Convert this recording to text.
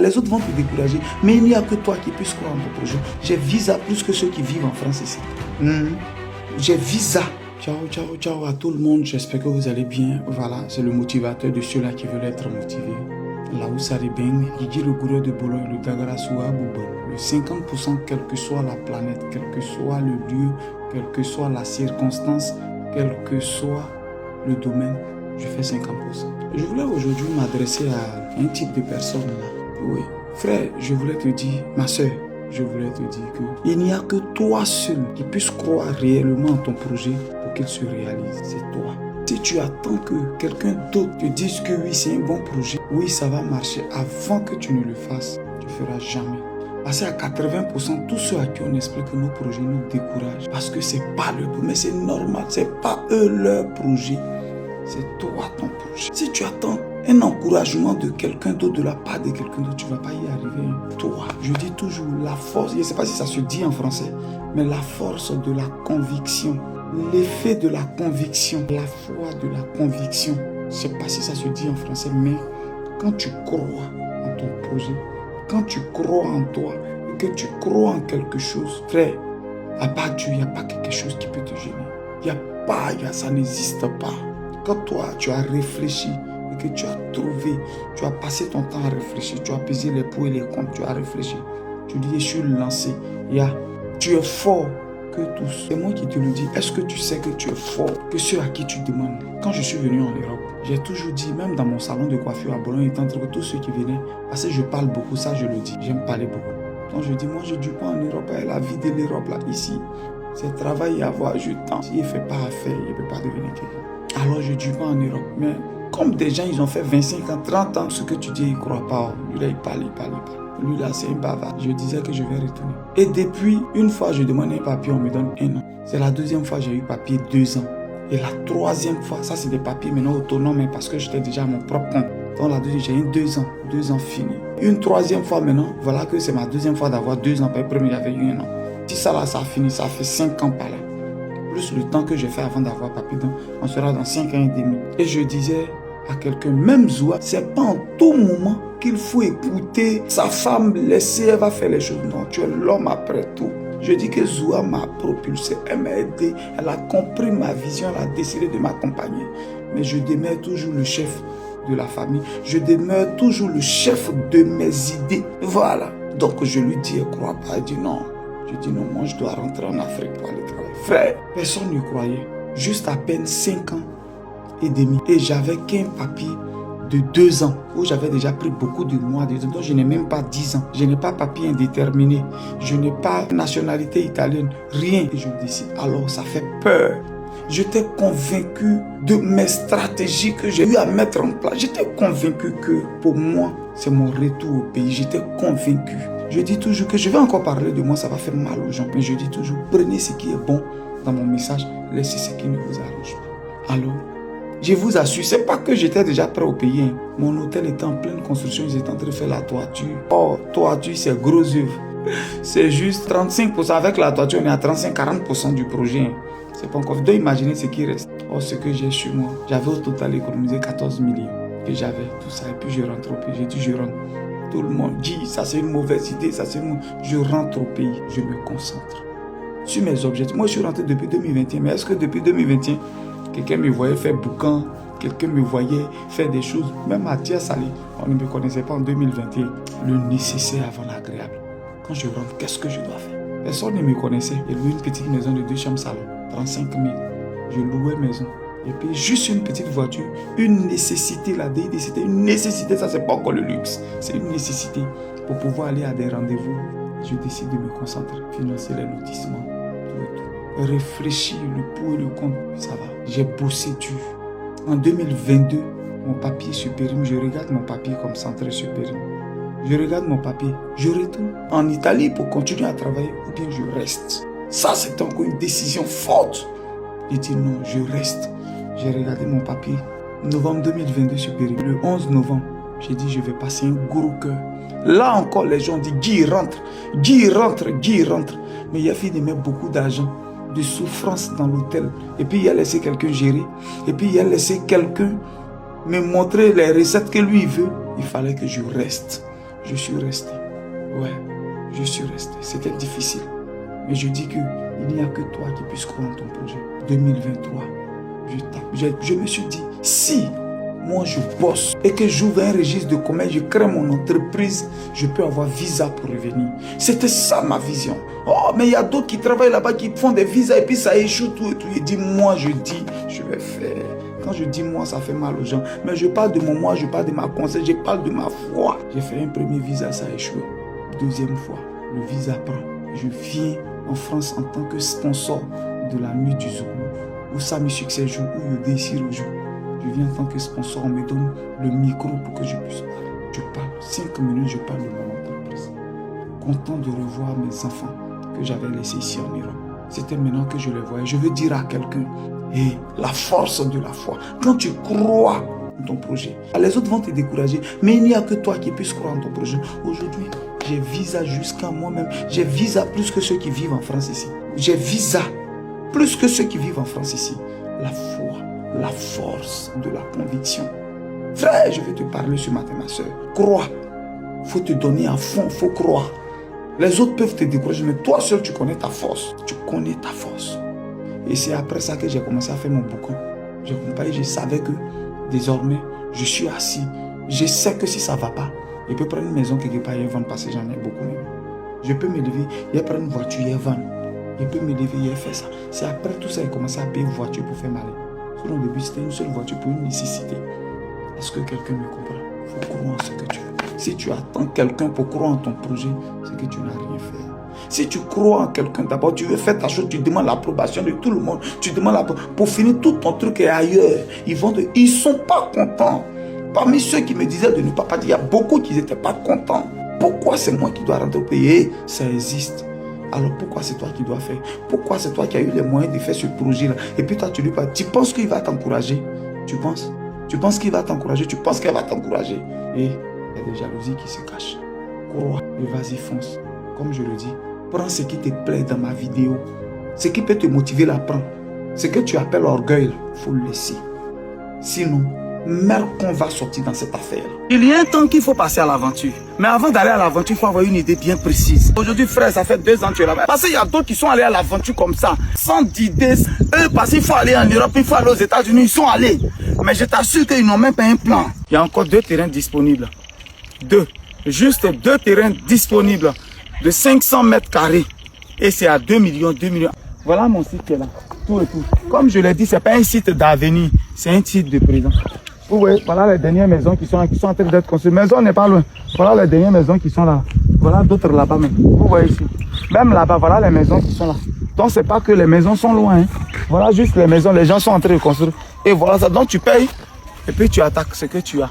les autres vont te décourager. Mais il n'y a que toi qui puisses croire en ton projet. J'ai visa plus que ceux qui vivent en France ici. J'ai visa. Ciao, ciao, ciao à tout le monde. J'espère que vous allez bien. Voilà, c'est le motivateur de ceux-là qui veulent être motivés. Là où ça baigne, il dit le gourou de Bologne, le Dagarassoua Boubon. Le 50%, quelle que soit la planète, quel que soit le lieu, quelle que soit la circonstance, quel que soit le domaine, je fais 50%. Je voulais aujourd'hui m'adresser à un type de personne là. Oui, frère, je voulais te dire, ma soeur, je voulais te dire que il n'y a que toi seul qui puisse croire réellement en ton projet pour qu'il se réalise. C'est toi. Si tu attends que quelqu'un d'autre te dise que oui, c'est un bon projet, oui, ça va marcher, avant que tu ne le fasses, tu ne feras jamais. Parce qu'à 80%, tous ceux à qui on explique que nos projets nous découragent. Parce que c'est pas le projet, mais c'est normal, c'est pas eux leur projet. C'est toi ton projet. Si tu attends un encouragement de quelqu'un d'autre, de la part de quelqu'un d'autre, tu ne vas pas y arriver. Toi, je dis toujours la force, je ne sais pas si ça se dit en français, mais la force de la conviction. L'effet de la conviction, la foi de la conviction. Je ne sais pas si ça se dit en français, mais quand tu crois en ton projet, quand tu crois en toi et que tu crois en quelque chose, frère, à part Dieu, il n'y a pas quelque chose qui peut te gêner. Il n'y a pas, ça n'existe pas. Quand toi, tu as réfléchi et que tu as trouvé, tu as passé ton temps à réfléchir, tu as pesé les pour et les contre, tu as réfléchi, tu dis, je suis lancé, tu es fort que tous. C'est moi qui te le dis. Est-ce que tu sais que tu es fort que ceux à qui tu demandes? Quand je suis venu en Europe, j'ai toujours dit, même dans mon salon de coiffure à Bologne, entre tous ceux qui venaient, parce que je parle beaucoup, ça je le dis, j'aime parler beaucoup. Donc je dis, moi je ne dis pas en Europe, la vie de l'Europe là, ici, c'est travailler, avoir du temps. S'il ne fait pas affaire, il ne peut pas devenir quelqu'un. Alors je ne dis pas en Europe, mais comme des gens, ils ont fait 25 ans, 30 ans, ce que tu dis, ils ne croient pas. Lui là, il parle. Lui là, c'est un bavard. Je disais que je vais retourner. Et depuis, une fois, je demande un papier, on me donne 1 an. C'est la deuxième fois, j'ai eu papier 2 ans. Et la troisième fois, ça c'est des papiers maintenant autonomes, mais parce que j'étais déjà à mon propre compte. Donc la deuxième, j'ai eu 2 ans finis. Une troisième fois maintenant, voilà que c'est ma deuxième fois d'avoir 2 ans. Par premier, j'avais eu 1 an. Si ça là, ça a fini, ça fait 5 ans par là. Plus le temps que j'ai fait avant d'avoir papier, donc on sera dans 5 ans et demi. Et je disais à quelqu'un, même Zoua, c'est pas en tout moment qu'il faut écouter sa femme, laisser, elle va faire les choses. Non, tu es l'homme après tout. Je dis que Zoua m'a propulsé, elle m'a aidé, elle a compris ma vision, elle a décidé de m'accompagner. Mais je demeure toujours le chef de la famille, je demeure toujours le chef de mes idées. Voilà. Donc je lui dis, elle ne croit pas, elle dit non. Je dis non, moi je dois rentrer en Afrique pour aller travailler. Frère, personne ne croyait. Juste à peine 5 ans et demi. Et j'avais qu'un papier de 2 ans, où j'avais déjà pris beaucoup de mois. Donc je n'ai même pas 10 ans. Je n'ai pas papier indéterminé. Je n'ai pas nationalité italienne. Rien. Et je décide. Alors ça fait peur. J'étais convaincu de mes stratégies que j'ai eu à mettre en place. J'étais convaincu que pour moi, c'est mon retour au pays. J'étais convaincu. Je dis toujours que je vais encore parler de moi, ça va faire mal aux gens. Mais je dis toujours, prenez ce qui est bon dans mon message, laissez ce qui ne vous arrange pas. Alors, je vous assure, c'est pas que j'étais déjà prêt au pays. Hein. Mon hôtel était en pleine construction, ils étaient en train de faire la toiture. Oh, toiture, c'est gros œuvre. C'est juste 35%. Avec la toiture, on est à 35-40% du projet. Hein. C'est pas encore. Vous devez imaginer ce qui reste. Oh, ce que j'ai chez moi. J'avais au total économisé 14 millions. Que j'avais tout ça. Et puis je rentre au pays. J'ai dit, je rentre. Tout le monde dit, ça c'est une mauvaise idée, ça c'est une... Je rentre au pays, je me concentre sur mes objectifs. Moi je suis rentré depuis 2021, mais est-ce que depuis 2021, quelqu'un me voyait faire boucan, quelqu'un me voyait faire des choses, même Mathias Salé, on ne me connaissait pas en 2021. Le nécessaire avant l'agréable. Quand je rentre, qu'est-ce que je dois faire? Personne ne me connaissait. J'ai loué une petite maison de 2 chambres salon, 35 000. Je louais maison. Et puis juste une petite voiture, une nécessité, la DID, c'était une nécessité, ça c'est pas encore le luxe, c'est une nécessité pour pouvoir aller à des rendez-vous. Je décide de me concentrer, financer les lotissements, tout. Réfléchir le pour et le contre, ça va. J'ai bossé dur. En 2022, mon papier sur périm, je regarde mon papier comme centré sur périm. Je regarde mon papier, je retourne en Italie pour continuer à travailler ou bien je reste. Ça c'est encore une décision forte. J'ai dit non, je reste. J'ai regardé mon papier, novembre 2022 sur Périm. Le 11 novembre, j'ai dit je vais passer un gros cœur. Là encore, les gens disent Guy rentre, Guy rentre, Guy rentre. Mais il a fini de mettre beaucoup d'argent, de souffrance dans l'hôtel. Et puis il a laissé quelqu'un gérer. Et puis il a laissé quelqu'un me montrer les recettes que lui veut. Il fallait que je reste. je suis resté. Ouais, je suis resté. C'était difficile. Mais je dis qu'il n'y a que toi qui puisses croire en ton projet. 2023, je me suis dit, si moi je bosse et que j'ouvre un registre de commerce, je crée mon entreprise, je peux avoir visa pour revenir. C'était ça ma vision. Oh, mais il y a d'autres qui travaillent là-bas, qui font des visas et puis ça échoue tout et tout. Je dis, moi je dis, je vais faire. Quand je dis moi, ça fait mal aux gens. Mais je parle de mon moi, je parle de ma conscience, je parle de ma foi. J'ai fait un premier visa, ça a échoué. Deuxième fois, le visa prend. Je viens en France en tant que sponsor de la nuit du Zoulou, où Sami Succès joue, où Yodé Siro joue. Je viens en tant que sponsor, on me donne le micro pour que je puisse parler. Je parle 5 minutes, je parle de mon entreprise. Content de revoir mes enfants que j'avais laissés ici en Europe. C'était maintenant que je les voyais. Je veux dire à quelqu'un, et la force de la foi. Quand tu crois en ton projet, les autres vont te décourager, mais il n'y a que toi qui puisses croire en ton projet. Aujourd'hui, j'ai visa jusqu'à moi-même. J'ai visa plus que ceux qui vivent en France ici. J'ai visa plus que ceux qui vivent en France ici. La foi, la force de la conviction. Frère, je vais te parler ce matin, ma soeur. Crois. Il faut te donner à fond, il faut croire. Les autres peuvent te décourager, mais toi seul, tu connais ta force. Tu connais ta force. Et c'est après ça que j'ai commencé à faire mon bouquin. Je savais que désormais, je suis assis. Je sais que si ça ne va pas, je peux prendre une maison quelque part et vendre parce que j'en ai beaucoup même. Je peux me lever et prendre une voiture et vendre. Je peux me lever et faire ça. C'est après tout ça que j'ai commencé à payer une voiture pour faire mal. Au début, c'était une seule voiture pour une nécessité. Est-ce que quelqu'un me comprend? Il faut croire en ce que tu veux. Si tu attends quelqu'un pour croire en ton projet, c'est que tu n'as rien fait. Si tu crois en quelqu'un, d'abord tu veux faire ta chose, tu demandes l'approbation de tout le monde. Tu demandes pour finir tout ton truc est ailleurs. Ils ne sont pas contents. Parmi ceux qui me disaient de ne pas partir, il y a beaucoup qui n'étaient pas contents. Pourquoi c'est moi qui dois rentrer au pays? Ça existe. Alors pourquoi c'est toi qui dois faire? Pourquoi c'est toi qui as eu les moyens de faire ce projet-là? Et puis toi tu lui parles. Tu penses qu'il va t'encourager? Tu penses? Tu penses qu'il va t'encourager? Tu penses qu'elle va t'encourager? Et il y a des jalousies qui se cachent. Crois et vas-y fonce. Comme je le dis, prends ce qui te plaît dans ma vidéo. Ce qui peut te motiver, la prends. Ce que tu appelles orgueil, il faut le laisser. Sinon, merde qu'on va sortir dans cette affaire. Il y a un temps qu'il faut passer à l'aventure. Mais avant d'aller à l'aventure, il faut avoir une idée bien précise. Aujourd'hui, frère, ça fait 2 ans que tu es là-bas. Parce qu'il y a d'autres qui sont allés à l'aventure comme ça, sans idée. Eux, parce qu'il faut aller en Europe, il faut aller aux États-Unis, ils sont allés. Mais je t'assure qu'ils n'ont même pas un plan. Il y a encore 2 terrains disponibles. Juste 2 terrains disponibles de 500 mètres carrés. Et c'est à 2 millions. Voilà mon site qui est là. Tout et tout. Comme je l'ai dit, ce n'est pas un site d'avenir, c'est un site de présent. Vous voyez, voilà les dernières maisons qui sont en train d'être construites. Maison n'est pas loin. Voilà les dernières maisons qui sont là. Voilà d'autres là-bas même. Vous voyez ici. Même là-bas, voilà les maisons qui sont là. Donc c'est pas que les maisons sont loin. Hein. Voilà juste les maisons, les gens sont en train de construire. Et voilà ça. Donc tu payes et puis tu attaques ce que tu as.